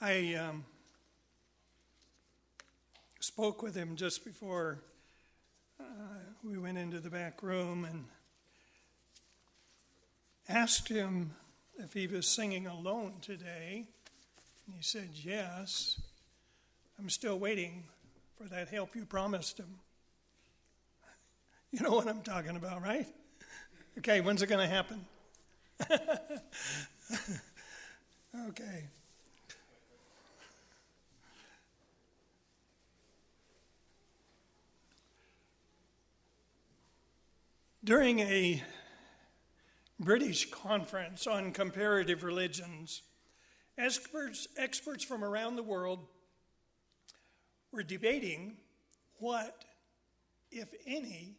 I spoke with him just before we went into the back room and asked him if he was singing alone today. And he said, yes. I'm still waiting for that help you promised him. You know what I'm talking about, right? Okay, when's it going to happen? Okay. During a British conference on comparative religions, experts from around the world were debating what, if any,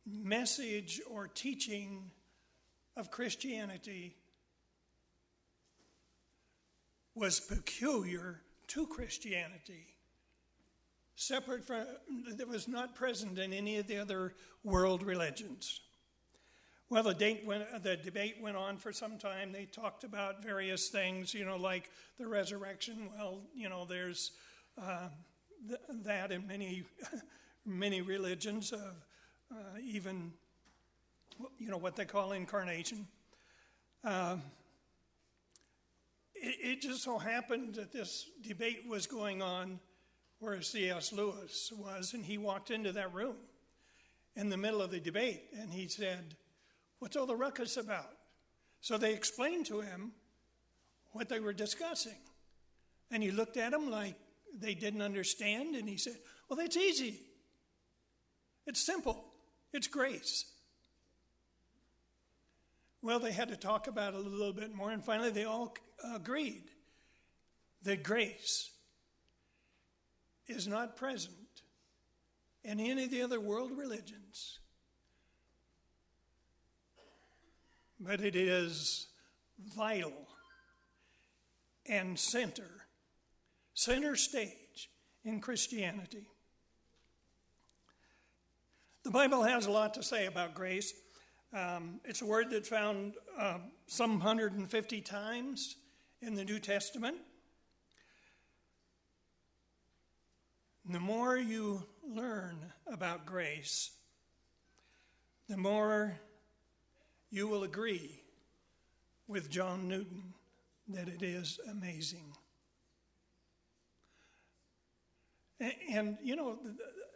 message or teaching of Christianity was peculiar to Christianity, separate from, that was not present in any of the other world religions. Well, the debate went on for some time. They talked about various things, like the resurrection. Well, there's that in many religions, even, what they call incarnation. It just so happened that this debate was going on where C.S. Lewis was, and he walked into that room in the middle of the debate, and he said, "What's all the ruckus about?" So they explained to him what they were discussing. And he looked at them like they didn't understand, and he said, "Well, that's easy. It's simple. It's grace." Well, they had to talk about it a little bit more, and finally they all agreed that grace is not present in any of the other world religions, but it is vital and center stage in Christianity. The Bible has a lot to say about grace. It's a word that's found some 150 times in the New Testament. The more you learn about grace, the more you will agree with John Newton that it is amazing. And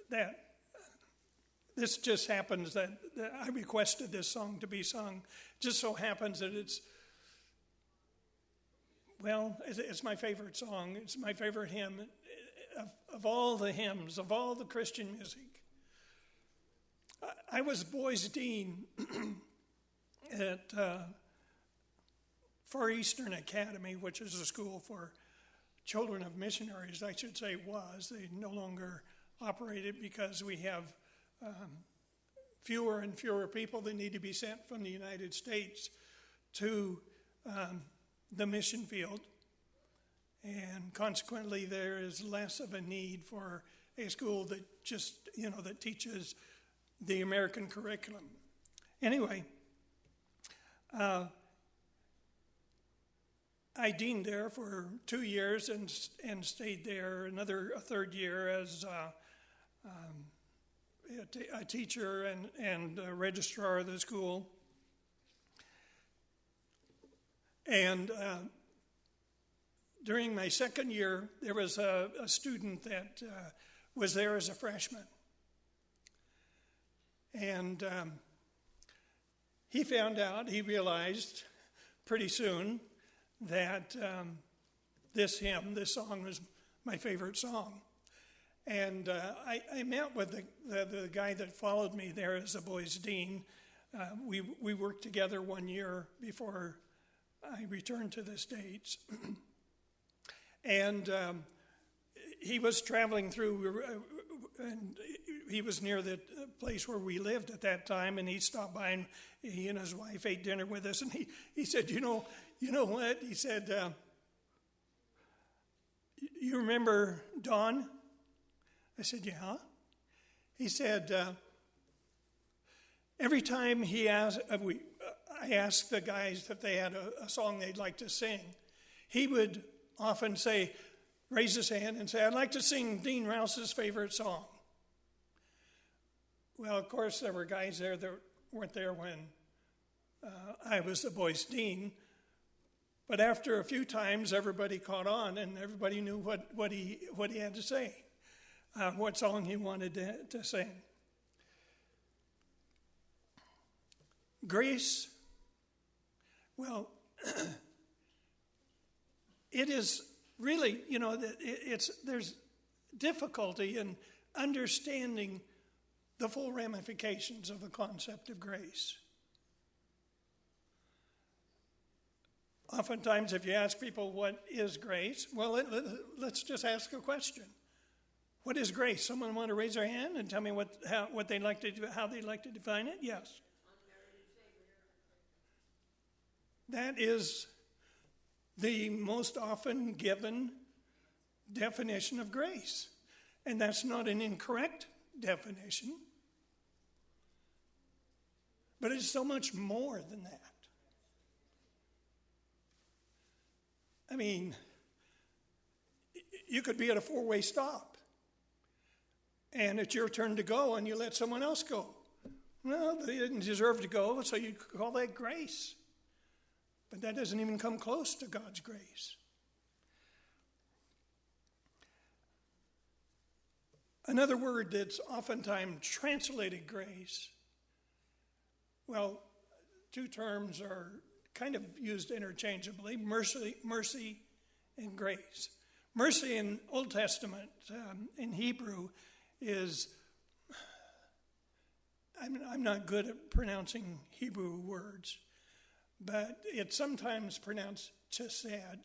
that this just happens that I requested this song to be sung. Just so happens that it's my favorite song. It's my favorite hymn of all the hymns, of all the Christian music. I was boys' dean at Far Eastern Academy, which is a school for children of missionaries, I should say was. They no longer operate it because we have fewer and fewer people that need to be sent from the United States to the mission field. And consequently, there is less of a need for a school that just, that teaches the American curriculum. Anyway, I deaned there for 2 years and stayed there a third year as a teacher and a registrar of the school. And during my second year, there was a student that was there as a freshman. And he realized pretty soon that this song was my favorite song. And I met with the guy that followed me there as a boys' dean. We worked together 1 year before I returned to the States. And he was traveling through, and he was near the place where we lived at that time, and he stopped by, and he and his wife ate dinner with us, and he said, you know what? He said, you remember Don? I said, yeah. He said, every time he asked, I asked the guys if they had a song they'd like to sing. He would often say, raise his hand and say, I'd like to sing Dean Rouse's favorite song. Well, of course, there were guys there that weren't there when I was the boys' dean. But after a few times, everybody caught on, and everybody knew what he had to say, what song he wanted to sing. Grace, well, it is really, there's difficulty in understanding the full ramifications of the concept of grace. Oftentimes, if you ask people what is grace, well, let's just ask a question. What is grace? Someone want to raise their hand and tell me what they'd like to do, how they'd like to define it? Yes. That is the most often given definition of grace. And that's not an incorrect definition. But it's so much more than that. I mean, you could be at a four-way stop, and it's your turn to go, and you let someone else go. Well, they didn't deserve to go, so you call that grace. But that doesn't even come close to God's grace. Another word that's oftentimes translated grace, well, two terms are kind of used interchangeably, mercy and grace. Mercy in Old Testament, in Hebrew, is, I'm not good at pronouncing Hebrew words, but it's sometimes pronounced chesed,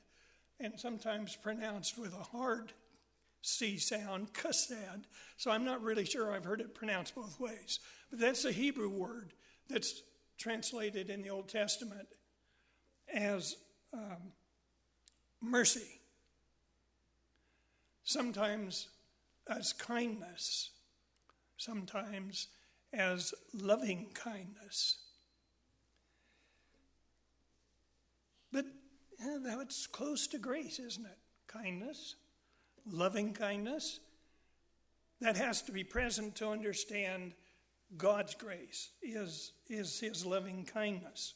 and sometimes pronounced with a hard C sound, chesed. So I'm not really sure I've heard it pronounced both ways. But that's a Hebrew word that's translated in the Old Testament as mercy, sometimes as kindness, sometimes as loving kindness. But that's close to grace, isn't it? Kindness, loving kindness. That has to be present to understand God's grace is his loving kindness.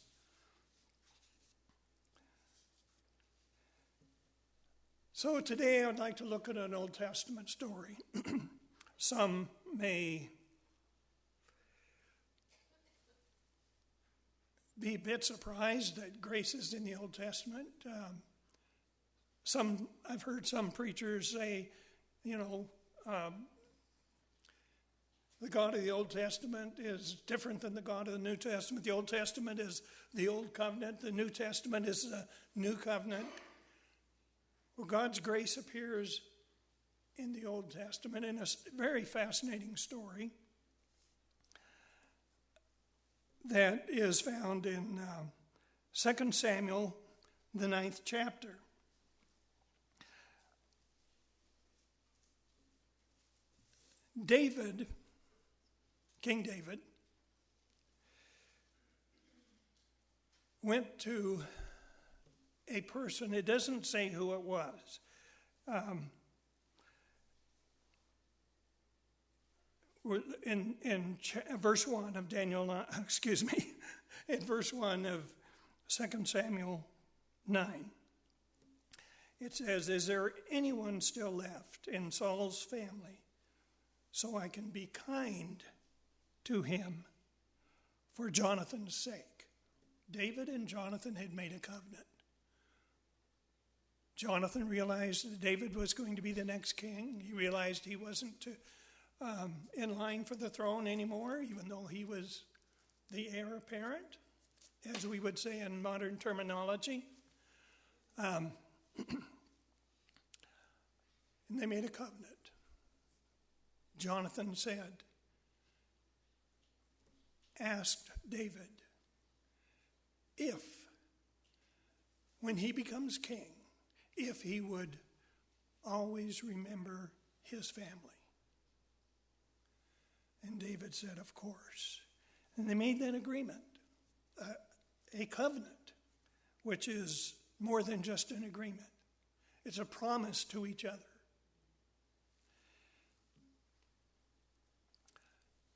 So today I'd like to look at an Old Testament story. Some may be a bit surprised that grace is in the Old Testament. I've heard some preachers say, the God of the Old Testament is different than the God of the New Testament. The Old Testament is the Old Covenant. The New Testament is the New Covenant. Well, God's grace appears in the Old Testament in a very fascinating story that is found in 2 Samuel, the 9th chapter. King David, went to a person. It doesn't say who it was. In verse 1 of in verse 1 of 2 Samuel 9, it says, "Is there anyone still left in Saul's family, so I can be kind to him for Jonathan's sake?" David and Jonathan had made a covenant. Jonathan realized that David was going to be the next king. He realized he wasn't in line for the throne anymore, even though he was the heir apparent, as we would say in modern terminology. And they made a covenant. Jonathan asked David if, when he becomes king, if he would always remember his family. And David said, of course. And they made that agreement. a covenant, which is more than just an agreement. It's a promise to each other.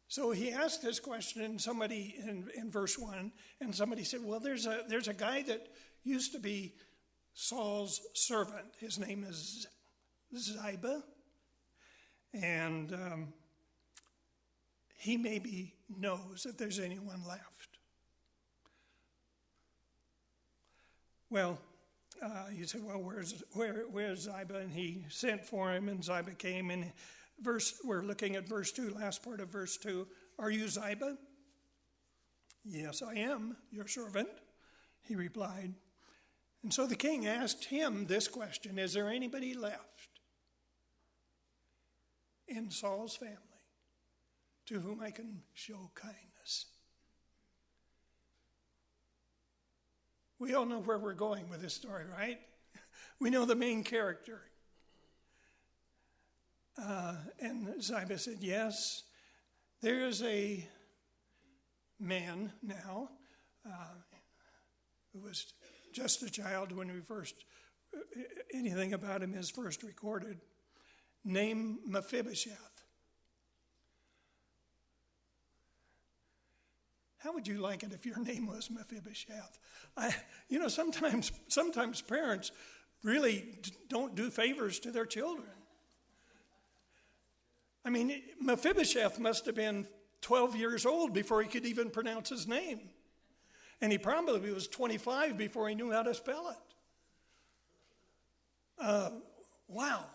So he asked this question, and somebody in verse 1, and somebody said, well, there's a guy that used to be Saul's servant. His name is Ziba, and he maybe knows if there's anyone left. Well, he said, well, where's Ziba? And he sent for him, and Ziba came, and we're looking at verse 2, last part of verse 2. Are you Ziba? Yes, I am, your servant, he replied. And so the king asked him this question, is there anybody left in Saul's family to whom I can show kindness? We all know where we're going with this story, right? We know the main character. And Ziba said, yes, there is a man now who was just a child when anything about him is first recorded, named Mephibosheth. How would you like it if your name was Mephibosheth? Sometimes parents really don't do favors to their children. I mean, Mephibosheth must have been 12 years old before he could even pronounce his name. And he probably was 25 before he knew how to spell it. Wow.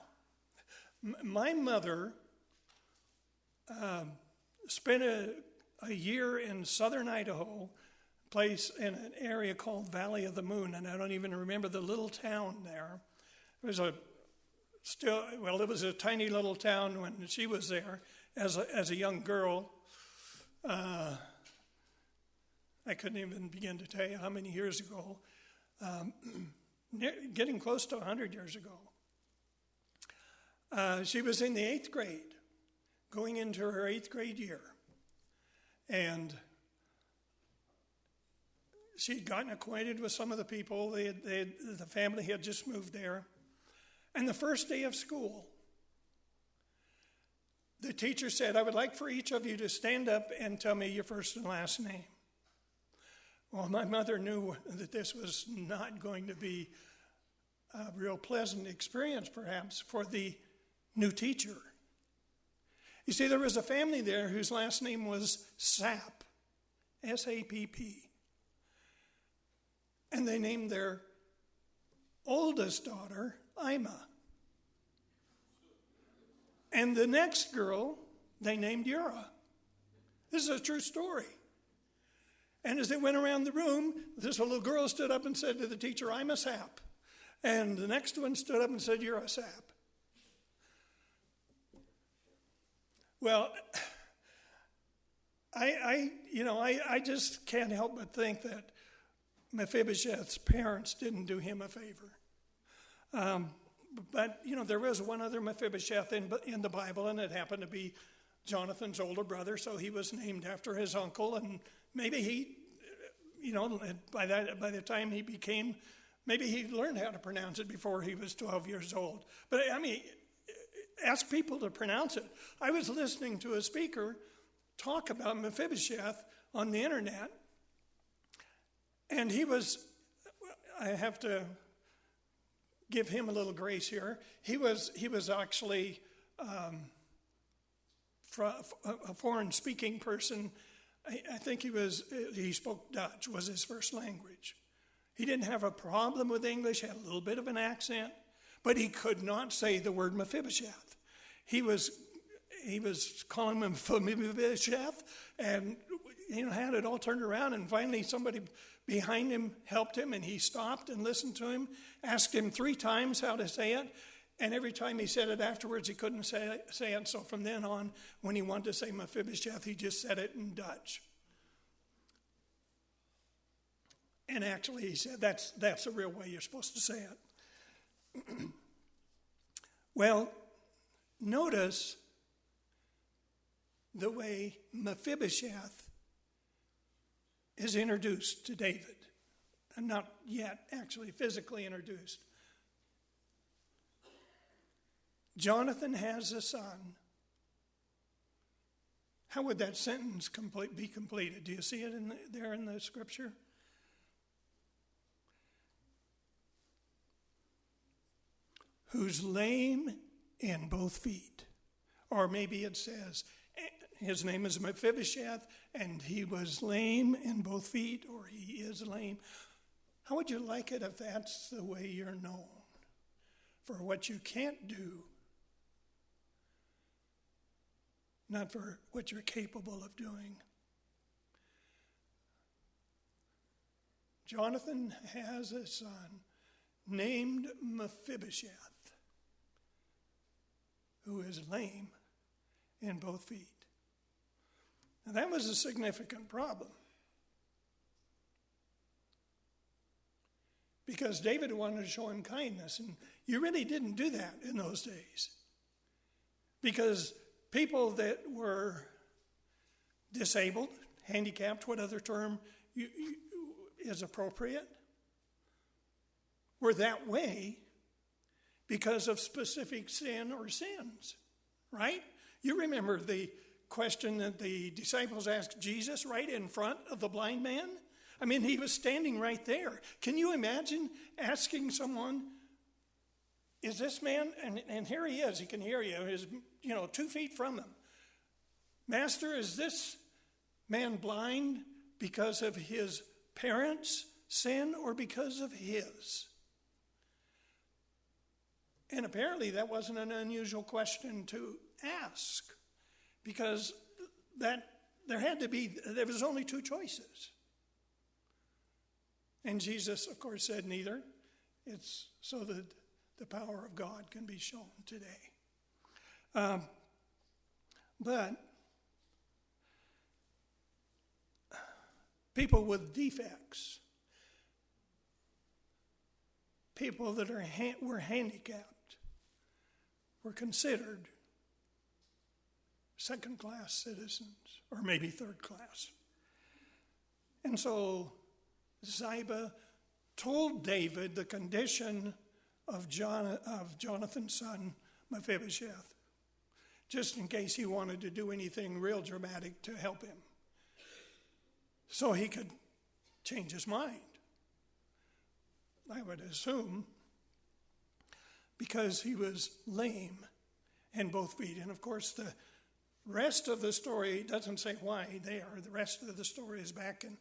My mother spent a year in southern Idaho, place in an area called Valley of the Moon, and I don't even remember the little town there. It was a tiny little town when she was there as a young girl. I couldn't even begin to tell you how many years ago. Getting close to 100 years ago. She was in the 8th grade, going into her 8th grade year. And she'd gotten acquainted with some of the people. The family had just moved there. And the first day of school, the teacher said, I would like for each of you to stand up and tell me your first and last name. Well, my mother knew that this was not going to be a real pleasant experience, perhaps, for the new teacher. You see, there was a family there whose last name was Sapp, S-A-P-P. And they named their oldest daughter Ima. And the next girl, they named Ura. This is a true story. And as they went around the room, this little girl stood up and said to the teacher, I'm a Sap. And the next one stood up and said, you're a Sap. Well, I just can't help but think that Mephibosheth's parents didn't do him a favor. But there was one other Mephibosheth in the Bible, and it happened to be Jonathan's older brother, so he was named after his uncle, and maybe he, by the time he became, maybe he learned how to pronounce it before he was 12 years old. But ask people to pronounce it. I was listening to a speaker talk about Mephibosheth on the internet, and I have to give him a little grace here. He was actually a foreign-speaking person. I think he spoke Dutch, was his first language. He didn't have a problem with English, had a little bit of an accent, but he could not say the word Mephibosheth. He was calling him Mephibosheth, and had it all turned around, and finally somebody behind him helped him, and he stopped and listened to him, asked him 3 times how to say it, and every time he said it afterwards, he couldn't say it. So from then on, when he wanted to say Mephibosheth, he just said it in Dutch. And actually, he said, that's the real way you're supposed to say it. Well, notice the way Mephibosheth is introduced to David. not yet actually physically introduced. Jonathan has a son. How would that sentence be completed? Do you see it there in the scripture? Who's lame in both feet. Or maybe it says, his name is Mephibosheth, and he was lame in both feet, or he is lame. How would you like it if that's the way you're known? For what you can't do, not for what you're capable of doing. Jonathan has a son named Mephibosheth, who is lame in both feet. Now that was a significant problem, because David wanted to show him kindness, and you really didn't do that in those days, because people that were disabled, handicapped, what other term is appropriate, were that way because of specific sin or sins, right? You remember the question that the disciples asked Jesus right in front of the blind man? I mean, he was standing right there. Can you imagine asking someone, is this man, and here he is, he can hear you, is 2 feet from him. Master, is this man blind because of his parents' sin or because of his? And apparently that wasn't an unusual question to ask, because there was only 2 choices. And Jesus, of course, said neither. It's so that the power of God can be shown today. But people with defects, people that were handicapped, were considered second-class citizens, or maybe third class. And so Ziba told David the condition of Jonathan's son Mephibosheth, just in case he wanted to do anything real dramatic to help him, so he could change his mind. I would assume because he was lame in both feet. And of course, the rest of the story doesn't say why there. The rest of the story is back in,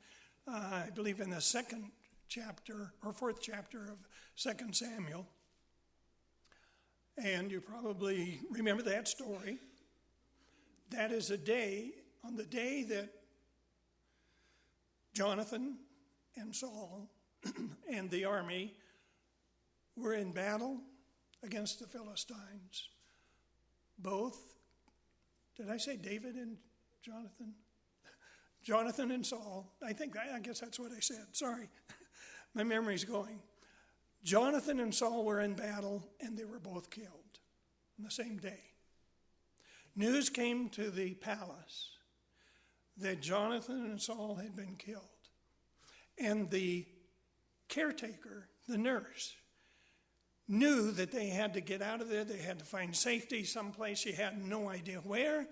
I believe, in the 4th chapter of 2 Samuel. And you probably remember that story. That is on the day that Jonathan and Saul and the army were in battle against the Philistines. Both, did I say David and Jonathan? Jonathan and Saul. I guess that's what I said. Sorry. My memory's going. Jonathan and Saul were in battle, and they were both killed on the same day. News came to the palace that Jonathan and Saul had been killed. And the caretaker, the nurse, knew that they had to get out of there. They had to find safety someplace. She had no idea where.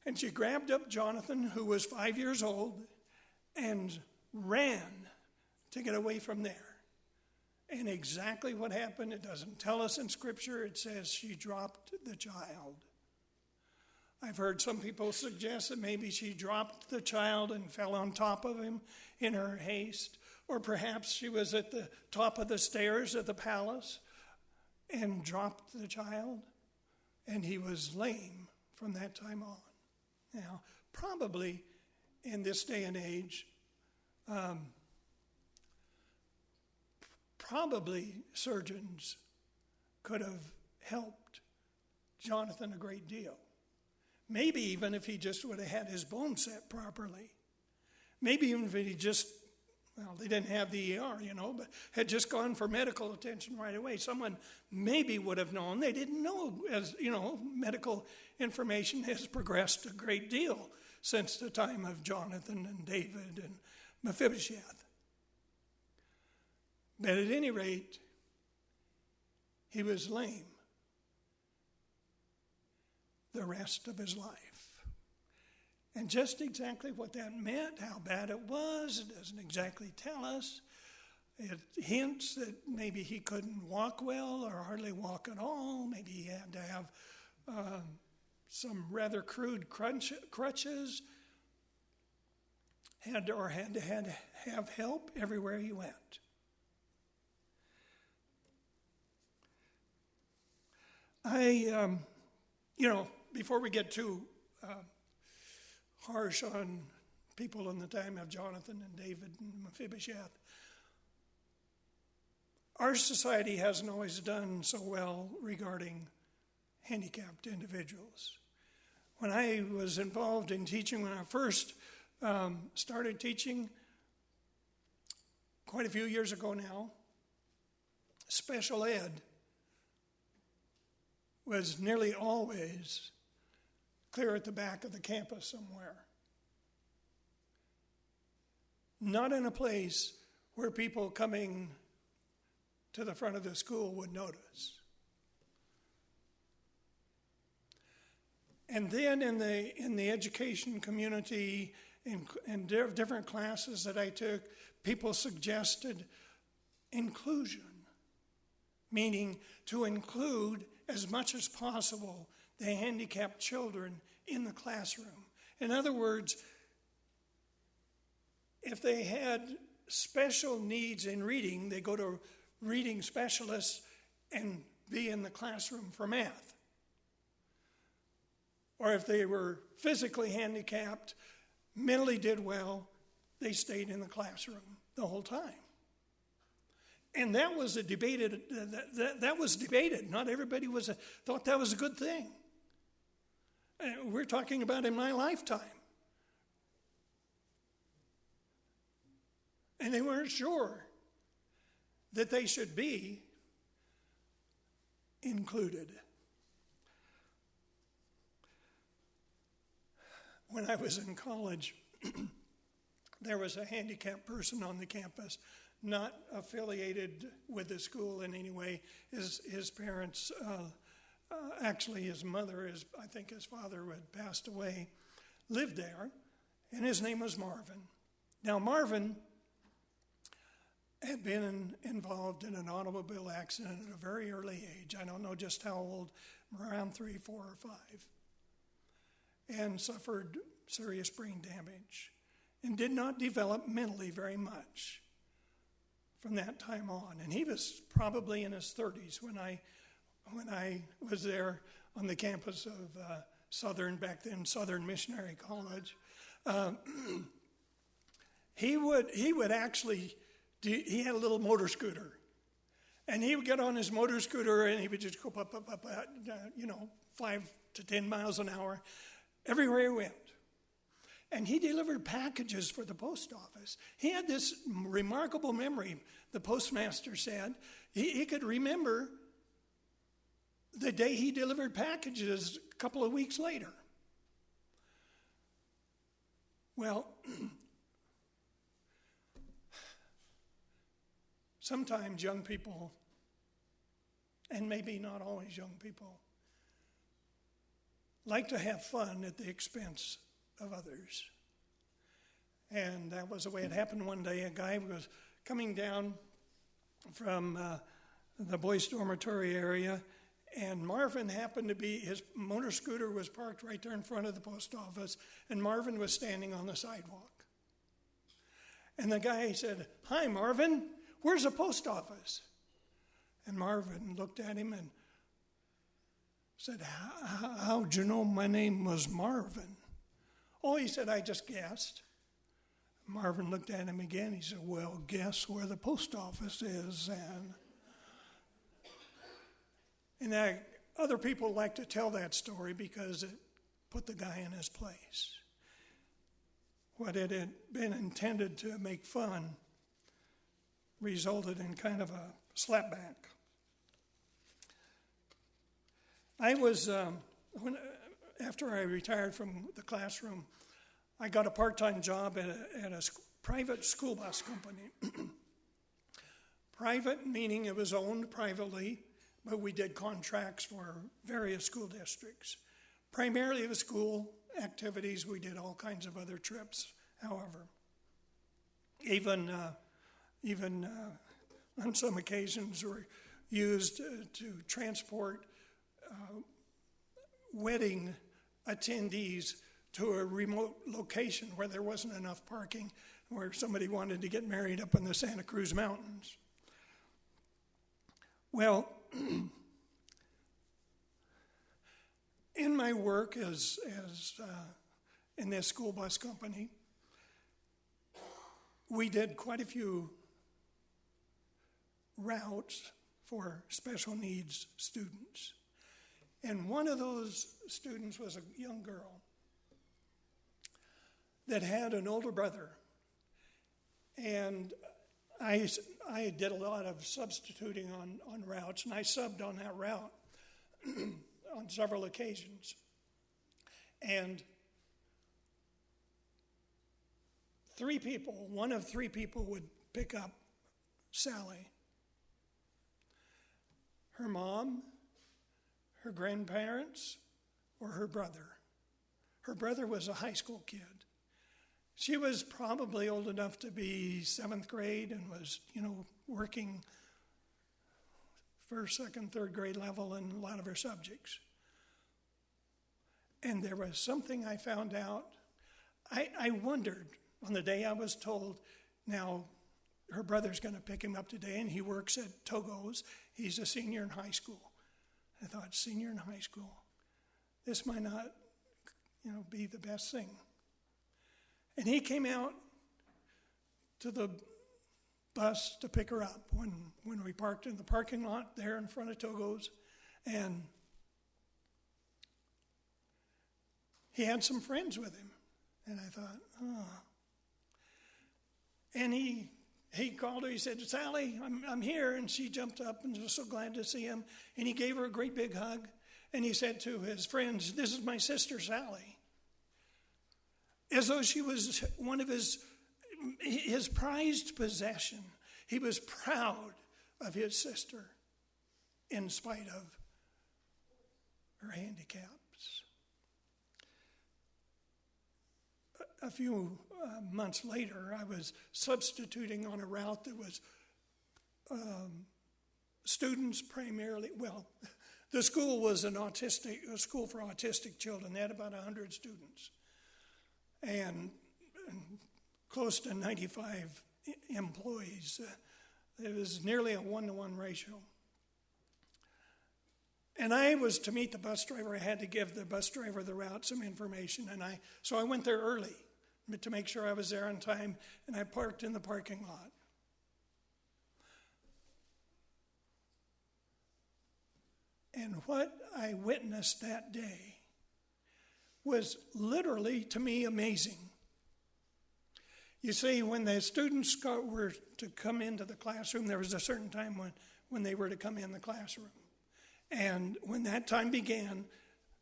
And she grabbed up Jonathan, who was 5 years old, and ran to get away from there. And exactly what happened, it doesn't tell us in Scripture. It says she dropped the child. I've heard some people suggest that maybe she dropped the child and fell on top of him in her haste. Or perhaps she was at the top of the stairs of the palace and dropped the child, and he was lame from that time on. Now, probably in this day and age, probably surgeons could have helped Jonathan a great deal. Maybe even if he just would have had his bone set properly. Maybe even if he just, they didn't have the ER, but had just gone for medical attention right away. Someone maybe would have known. They didn't know, as medical information has progressed a great deal since the time of Jonathan and David and Mephibosheth. But at any rate, he was lame the rest of his life. And just exactly what that meant, how bad it was, it doesn't exactly tell us. It hints that maybe he couldn't walk well or hardly walk at all. Maybe he had to have some rather crude crutches, had to have help everywhere he went. Before we get too harsh on people in the time of Jonathan and David and Mephibosheth, our society hasn't always done so well regarding handicapped individuals. When I was involved in teaching, when I first started teaching, quite a few years ago now, special ed was nearly always clear at the back of the campus somewhere. Not in a place where people coming to the front of the school would notice. And then in the education community, in different classes that I took, people suggested inclusion, meaning to include as much as possible the handicapped children in the classroom. In other words, if they had special needs in reading, they go to reading specialists and be in the classroom for math. Or if they were physically handicapped, mentally did well, they stayed in the classroom the whole time. And that was debated. Not everybody thought that was a good thing. We're talking about in my lifetime. And they weren't sure that they should be included. When I was in college, there was a handicapped person on the campus, not affiliated with the school in any way. His parents, actually his mother, I think his father had passed away, lived there, and his name was Marvin. Now Marvin had been involved in an automobile accident at a very early age. I don't know just how old, around 3, 4, or 5. And suffered serious brain damage and did not develop mentally very much from that time on. And he was probably in his 30s when I was there on the campus of Southern Missionary College. He would actually, he had a little motor scooter. And he would get on his motor scooter and he would just go up, 5 to 10 miles an hour everywhere he went. And he delivered packages for the post office. He had this remarkable memory, the postmaster said. He could remember the day he delivered packages a couple of weeks later. Well, sometimes young people, and maybe not always young people, like to have fun at the expense of others. And that was the way it happened one day. A guy was coming down from the boys' dormitory area, and Marvin happened to be, his motor scooter was parked right there in front of the post office, and Marvin was standing on the sidewalk. And the guy said, "Hi, Marvin, where's the post office?" And Marvin looked at him and said, "How'd you know my name was Marvin?" "Oh," he said, "I just guessed." Marvin looked at him again. He said, "Well, guess where the post office is." And other people like to tell that story because it put the guy in his place. What it had been intended to make fun resulted in kind of a slapback. I was, after I retired from the classroom, I got a part-time job at a private school bus company. Private, meaning it was owned privately, but we did contracts for various school districts. Primarily it was school activities. We did all kinds of other trips, however. Even on some occasions were used to transport wedding attendees to a remote location where there wasn't enough parking, where somebody wanted to get married up in the Santa Cruz Mountains. Well, in my work as in this school bus company, we did quite a few routes for special needs students. And one of those students was a young girl that had an older brother. And I did a lot of substituting on routes, and I subbed on that route on several occasions. And one of three people would pick up Sally. Her mom, her grandparents, or her brother. Her brother was a high school kid. She was probably old enough to be 7th grade and was, working first, second, third grade level in a lot of her subjects. And there was something I found out. I wondered on the day I was told, now her brother's going to pick him up today, and he works at Togo's. He's a senior in high school. I thought, senior in high school, this might not, be the best thing. And he came out to the bus to pick her up when we parked in the parking lot there in front of Togo's. And he had some friends with him. And I thought, oh. And he called her, he said, Sally, I'm here. And she jumped up and was so glad to see him. And he gave her a great big hug. And he said to his friends, this is my sister, Sally. As though she was one of his prized possession. He was proud of his sister in spite of her handicaps. A few months later, I was substituting on a route that was students primarily, the school was a school for autistic children. They had about 100 students. And close to 95 employees. It was nearly a 1-to-1 ratio. And I was to meet the bus driver. I had to give the bus driver the route some information. So I went there early to make sure I was there on time, and I parked in the parking lot. And what I witnessed that day was literally, to me, amazing. You see, when the students were to come into the classroom, there was a certain time when they were to come in the classroom. And when that time began,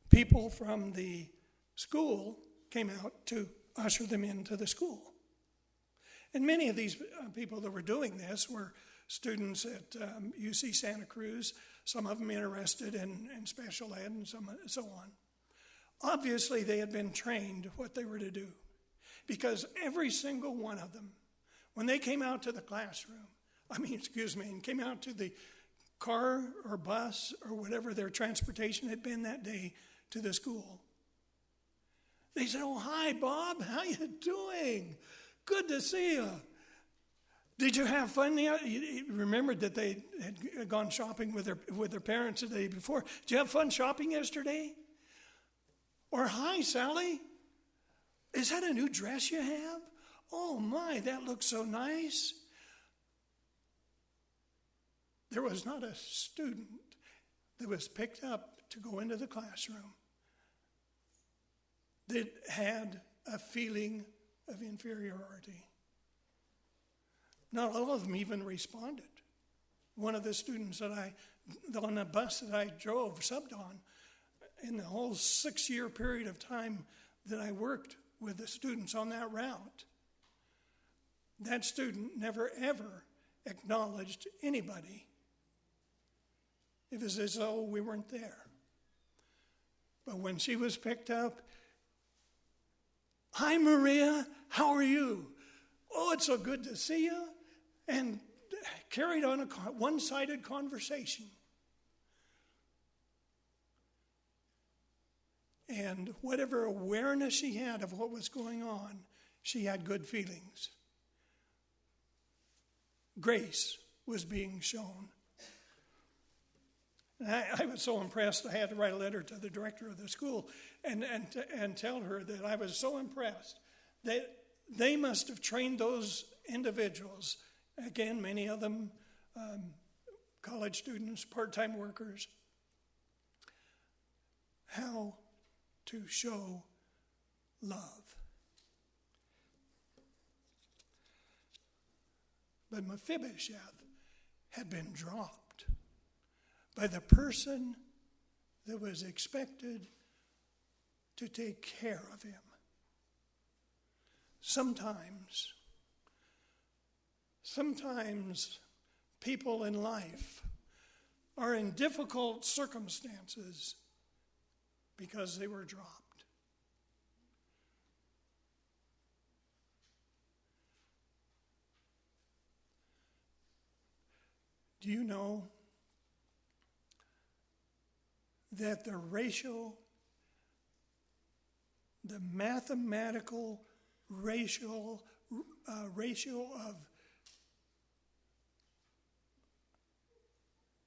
people from the school came out to usher them into the school. And many of these people that were doing this were students at UC Santa Cruz, some of them interested in special ed and so on. Obviously, they had been trained what they were to do, because every single one of them, when they came out to the classroom, and came out to the car or bus or whatever their transportation had been that day to the school, they said, "Oh, hi, Bob. How you doing? Good to see you. Did you have fun?" You remembered that they had gone shopping with their parents the day before. Did you have fun shopping yesterday? Or, "Hi, Sally. Is that a new dress you have? Oh, my, that looks so nice." There was not a student that was picked up to go into the classroom that had a feeling of inferiority. Not all of them even responded. One of the students on the bus that I drove, subbed on, in the whole 6-year period of time that I worked with the students on that route, that student never ever acknowledged anybody. It was as though we weren't there. But when she was picked up, "Hi, Maria, how are you? Oh, it's so good to see you," and carried on a one-sided conversation. And whatever awareness she had of what was going on, she had good feelings. Grace was being shown. And I was so impressed, I had to write a letter to the director of the school and tell her that I was so impressed that they must have trained those individuals, again, many of them college students, part-time workers, how to show love. But Mephibosheth had been dropped by the person that was expected to take care of him. Sometimes people in life are in difficult circumstances because they were dropped. Do you know that the mathematical ratio of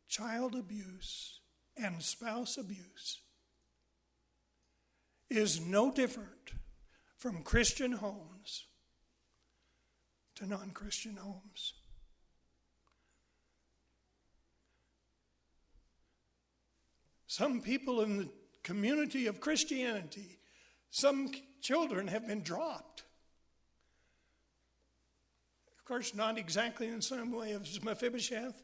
child abuse and spouse abuse is no different from Christian homes to non-Christian homes? Some people in the community of Christianity, some children have been dropped. Of course, not exactly in the same way as Mephibosheth,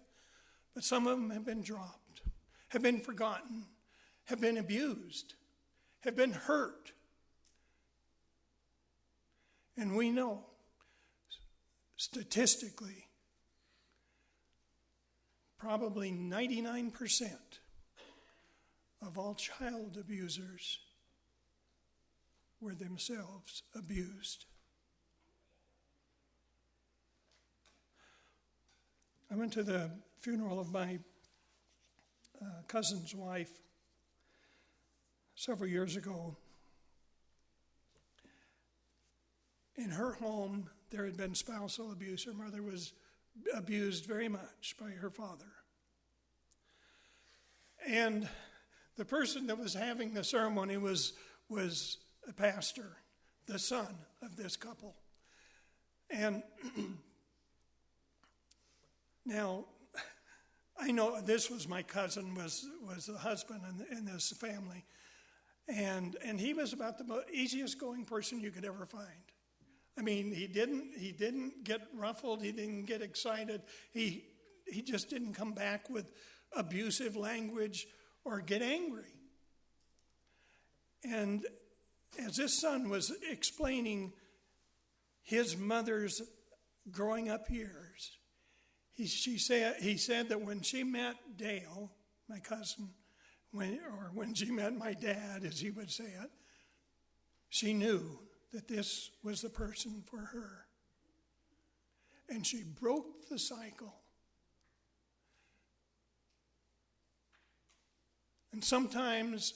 but some of them have been dropped, have been forgotten, have been abused, have been hurt. And we know, statistically, probably 99% of all child abusers were themselves abused. I went to the funeral of my cousin's wife several years ago. In her home, there had been spousal abuse. Her mother was abused very much by her father. And the person that was having the ceremony was a pastor, the son of this couple. And now, I know this was my cousin, was the husband in this family. And he was about the easiest going person you could ever find. I mean, he didn't get ruffled, he didn't get excited. He just didn't come back with abusive language or get angry. And as this son was explaining his mother's growing up years, he said that when she met Dale, my cousin, when she met my dad, as he would say it, she knew that this was the person for her. And she broke the cycle. And sometimes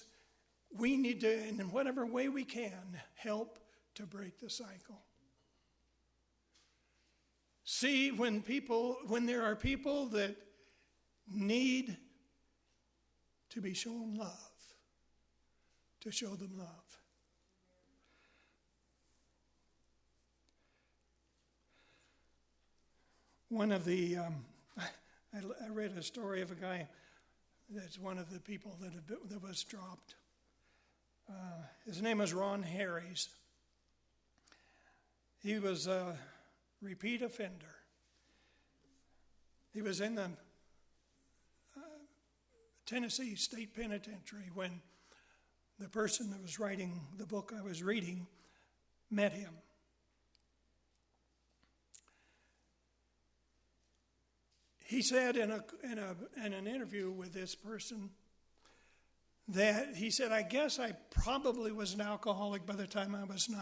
we need to, in whatever way we can, help to break the cycle. See, when there are people that need to be shown love, to show them love. One of the, I read a story of a guy that's one of the people that was dropped. His name was Ron Harries. He was a repeat offender. He was in the Tennessee State Penitentiary when the person that was writing the book I was reading met him. he said in an interview with this person that he said, I guess I probably was an alcoholic by the time I was 9.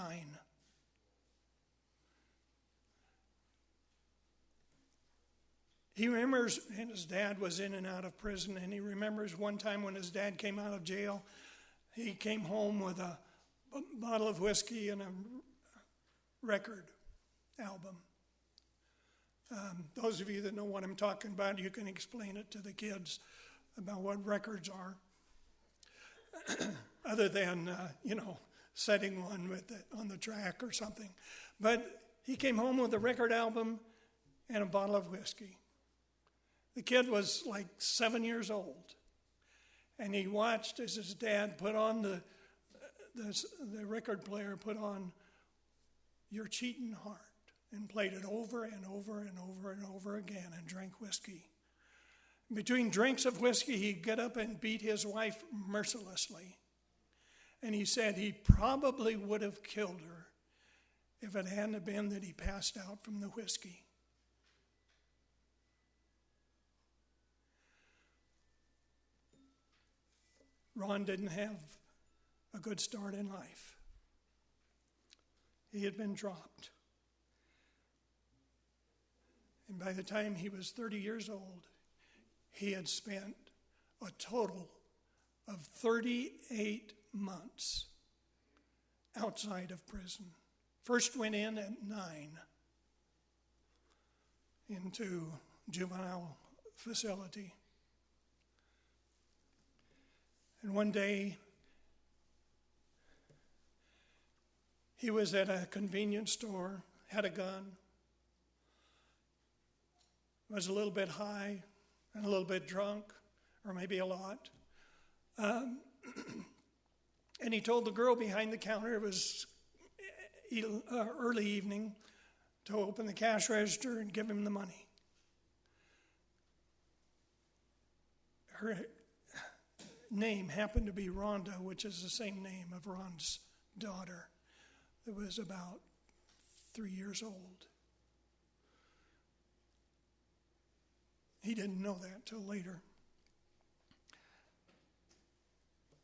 He remembers, and his dad was in and out of prison, and he remembers one time when his dad came out of jail, he came home with a bottle of whiskey and a record album. Those of you that know what I'm talking about, you can explain it to the kids about what records are. Other than, setting one on the track or something. But he came home with a record album and a bottle of whiskey. The kid was like 7 years old. And he watched as his dad put on the record player, put on Your Cheatin' Heart, and played it over and over and over and over again and drank whiskey. Between drinks of whiskey, he'd get up and beat his wife mercilessly. And he said he probably would have killed her if it hadn't been that he passed out from the whiskey. Ron didn't have a good start in life. He had been dropped. And by the time he was 30 years old, he had spent a total of 38 months outside of prison. First went in at 9 into juvenile facility. And one day, he was at a convenience store, had a gun, was a little bit high and a little bit drunk, or maybe a lot. And he told the girl behind the counter, it was early evening, to open the cash register and give him the money. Her name happened to be Rhonda, which is the same name of Ron's daughter that was about 3 years old. He didn't know that till later.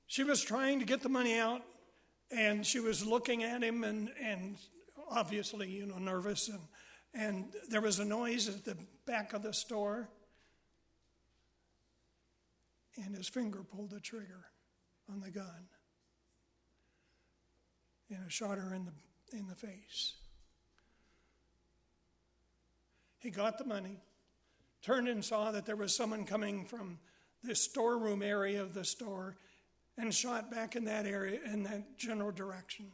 She was trying to get the money out, and she was looking at him and obviously, nervous. And there was a noise at the back of the store, and his finger pulled the trigger on the gun. And it shot her in the face. He got the money, turned and saw that there was someone coming from the storeroom area of the store, and shot back in that area, in that general direction.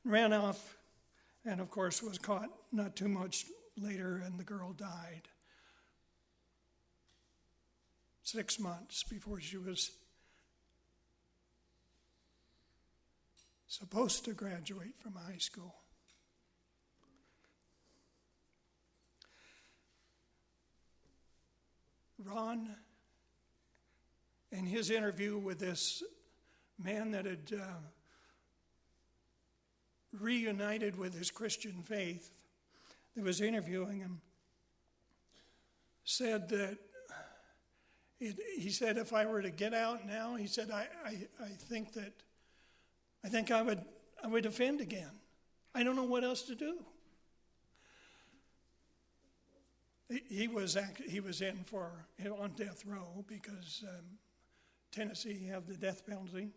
Ran off, and of course was caught not too much later, and the girl died. 6 months before she was supposed to graduate from high school. Ron, in his interview with this man that had reunited with his Christian faith, that was interviewing him, said that he said, if I were to get out now, he said, I think I would offend again. I don't know what else to do. He was in on death row because Tennessee have the death penalty.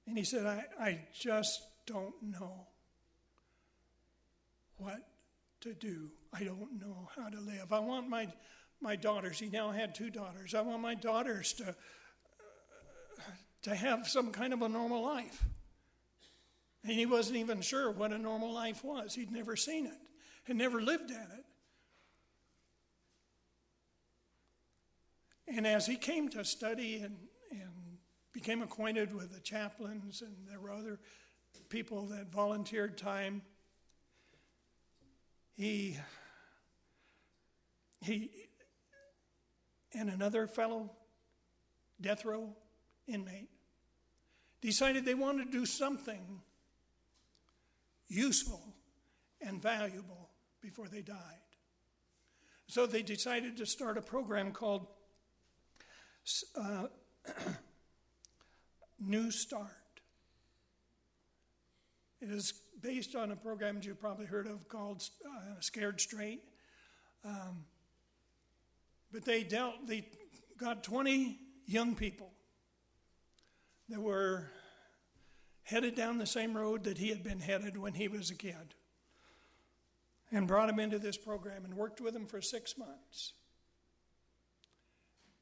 And he said, I just don't know what to do. I don't know how to live. I want my daughters, he now had 2 daughters, I want my daughters to have some kind of a normal life. And he wasn't even sure what a normal life was. He'd never seen it, had never lived at it. And as he came to study and became acquainted with the chaplains, and there were other people that volunteered time, he and another fellow death row inmate decided they wanted to do something useful and valuable before they died. So they decided to start a program called New Start. It is based on a program that you've probably heard of called Scared Straight. But they got 20 young people that were headed down the same road that he had been headed when he was a kid, and brought him into this program and worked with him for 6 months.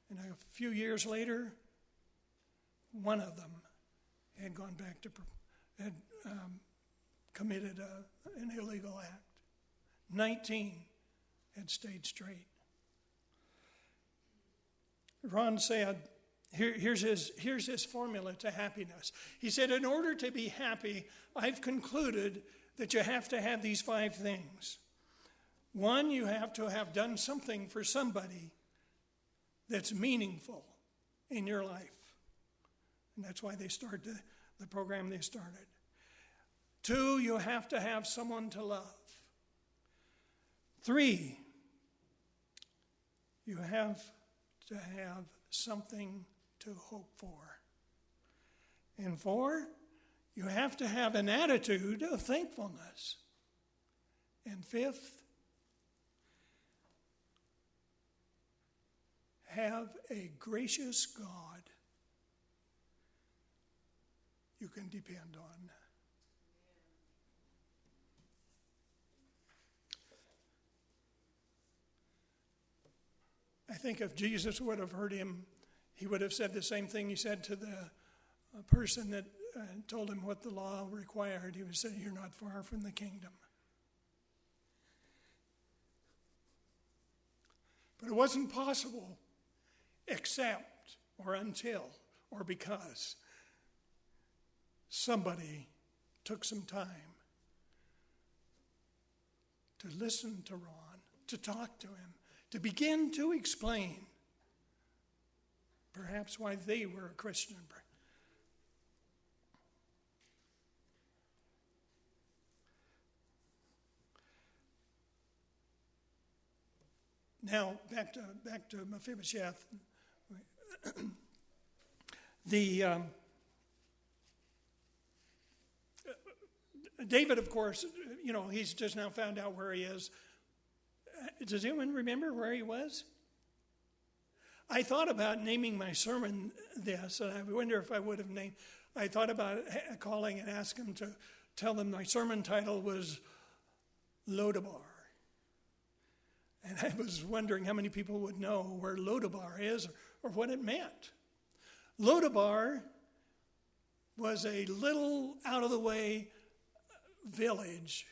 And a few years later, one of them had gone back to, committed an illegal act. 19 had stayed straight. Ron said, here's his formula to happiness. He said, in order to be happy, I've concluded that you have to have these 5 things. 1, you have to have done something for somebody that's meaningful in your life. And that's why they started the program they started. 2, you have to have someone to love. 3, you have to have something to hope for. And 4, you have to have an attitude of thankfulness. And 5th, have a gracious God you can depend on. I think if Jesus would have heard him, he would have said the same thing he said to the person that told him what the law required. He would say, you're not far from the kingdom. But it wasn't possible except or until or because somebody took some time to listen to Ron, to talk to him, to begin to explain perhaps why they were a Christian. Now, back to Mephibosheth. David, of course, he's just now found out where he is. Does anyone remember where he was? I thought about naming my sermon this, and I wonder if I would have named. I thought about calling and asking him to tell them my sermon title was Lodabar. And I was wondering how many people would know where Lodabar is or what it meant. Lodabar was a little out-of-the-way village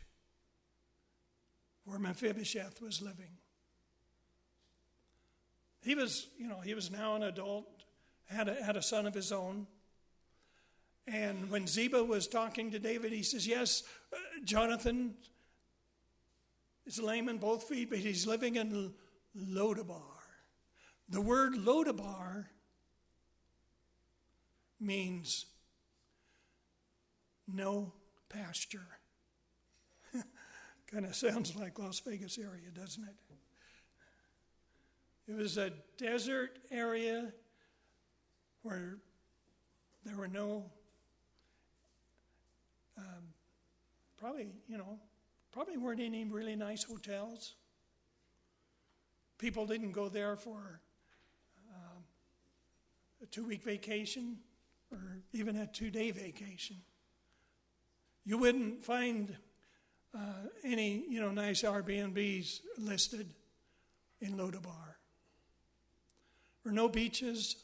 where Mephibosheth was living. He was now an adult, had a son of his own. And when Ziba was talking to David, he says, yes, Jonathan is lame in both feet, but he's living in Lodabar. The word Lodabar means no pasture. Kind of sounds like Las Vegas area, doesn't it? It was a desert area where there were no, probably weren't any really nice hotels. People didn't go there for a 2-week vacation or even a 2-day vacation. You wouldn't find any, nice Airbnbs listed in Lodabar. There were no beaches.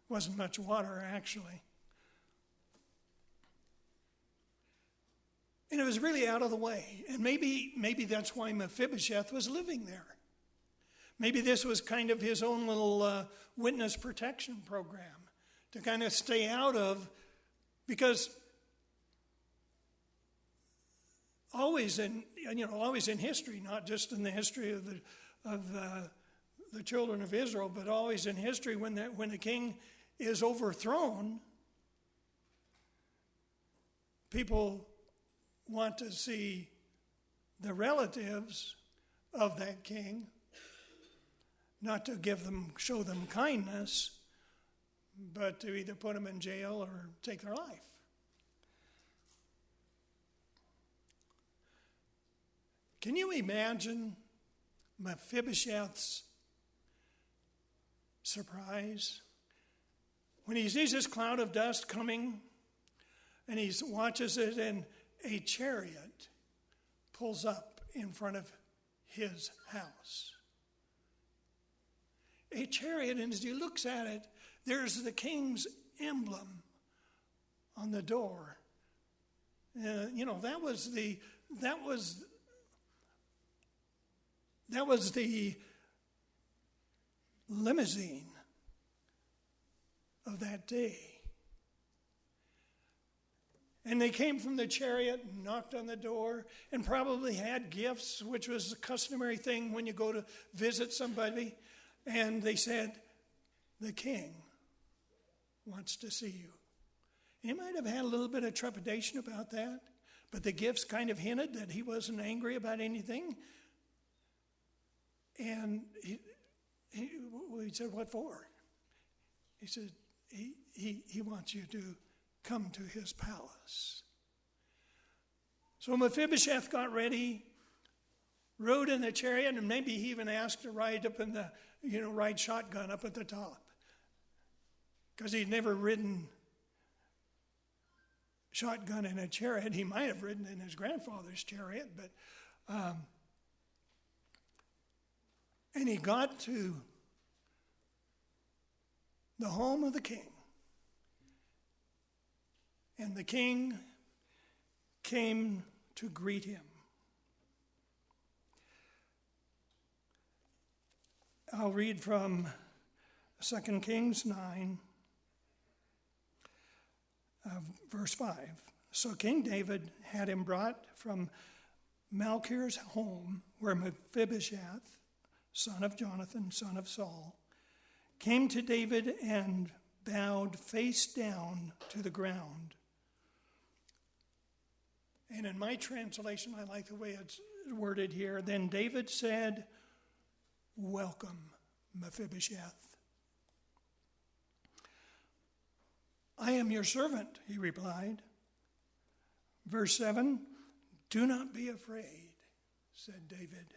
Wasn't much water, actually. And it was really out of the way. And maybe that's why Mephibosheth was living there. Maybe this was kind of his own little witness protection program to kind of stay out of, because always in history, not just in the history of the children of Israel, but always in history, when the king is overthrown, people want to see the relatives of that king, not to show them kindness, but to either put them in jail or take their life. Can you imagine Mephibosheth's surprise when he sees this cloud of dust coming and he watches it and a chariot pulls up in front of his house? A chariot, and as he looks at it, there's the king's emblem on the door. That was the limousine of that day. And they came from the chariot and knocked on the door and probably had gifts, which was a customary thing when you go to visit somebody. And they said, "The king wants to see you." He might have had a little bit of trepidation about that, but the gifts kind of hinted that he wasn't angry about anything. And he said, "What for?" He said, he wants you to come to his palace. So Mephibosheth got ready, rode in the chariot, and maybe he even asked to ride up in the, ride shotgun up at the top. Because he'd never ridden shotgun in a chariot. He might have ridden in his grandfather's chariot, but and he got to the home of the king. And the king came to greet him. I'll read from 2 Kings 9, verse 5. So King David had him brought from Malchir's home, where Mephibosheth, son of Jonathan, son of Saul, came to David and bowed face down to the ground. And in my translation, I like the way it's worded here. Then David said, "Welcome, Mephibosheth." "I am your servant," he replied. Verse 7, "Do not be afraid," said David,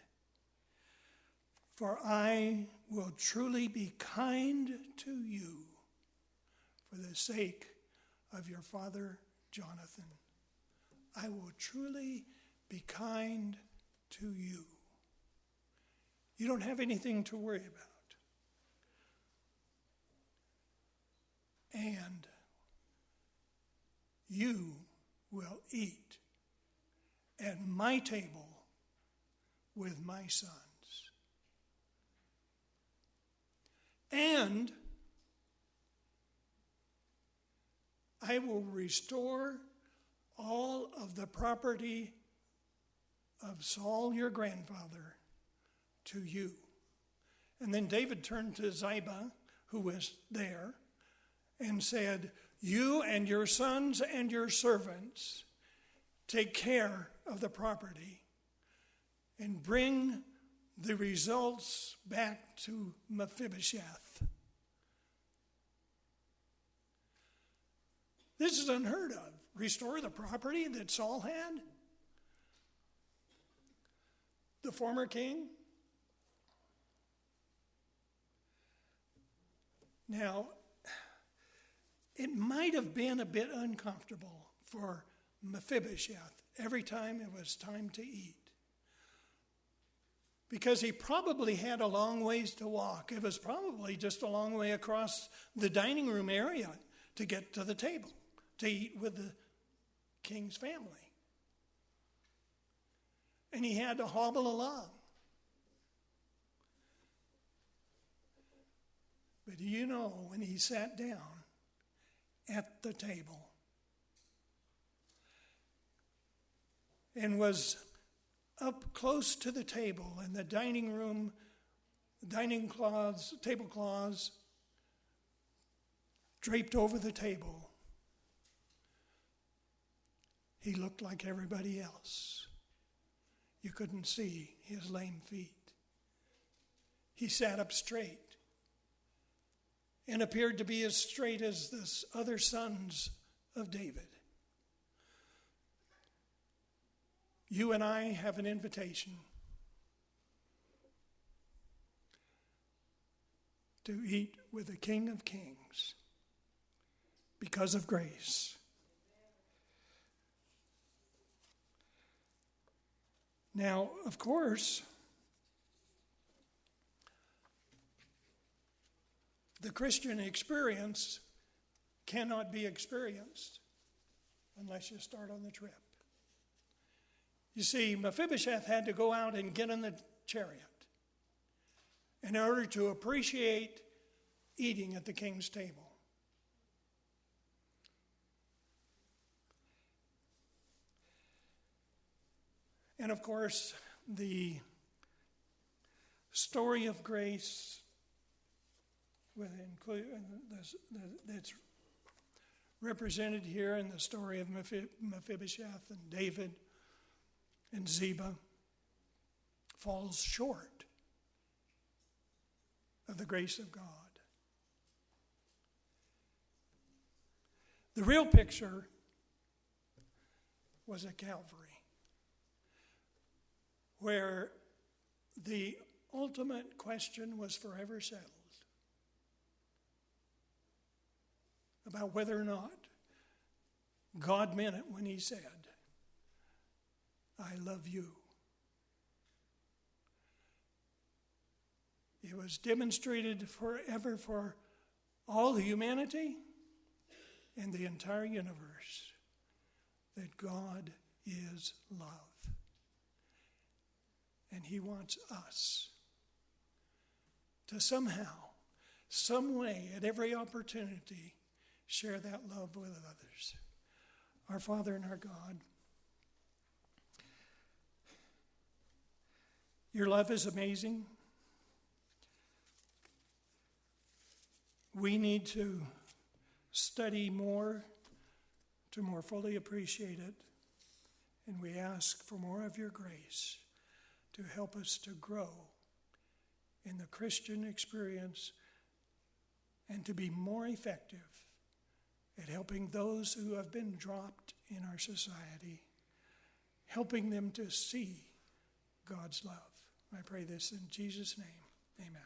"for I will truly be kind to you for the sake of your father Jonathan. I will truly be kind to you. You don't have anything to worry about. And you will eat at my table with my sons. And I will restore all of the property of Saul, your grandfather, to you." And then David turned to Ziba, who was there, and said, "You and your sons and your servants take care of the property and bring the results back to Mephibosheth." This is unheard of. Restore the property that Saul had? The former king? Now, it might have been a bit uncomfortable for Mephibosheth every time it was time to eat, because he probably had a long ways to walk. It was probably just a long way across the dining room area to get to the table, to eat with the king's family. And he had to hobble along. But do you know, when he sat down at the table and was up close to the table in the dining room, tablecloths draped over the table, he looked like everybody else. You couldn't see his lame feet. He sat up straight and appeared to be as straight as the other sons of David. You and I have an invitation to eat with the King of Kings because of grace. Now, of course, the Christian experience cannot be experienced unless you start on the trip. You see, Mephibosheth had to go out and get in the chariot in order to appreciate eating at the king's table. And of course, the story of grace that's represented here in the story of Mephibosheth and David and Ziba falls short of the grace of God. The real picture was at Calvary, where the ultimate question was forever settled about whether or not God meant it when he said, I love you. It was demonstrated forever for all humanity and the entire universe that God is love. And he wants us to somehow, some way, at every opportunity, share that love with others. Our Father and our God, your love is amazing. We need to study more to more fully appreciate it. And we ask for more of your grace to help us to grow in the Christian experience and to be more effective at helping those who have been dropped in our society, helping them to see God's love. I pray this in Jesus' name. Amen.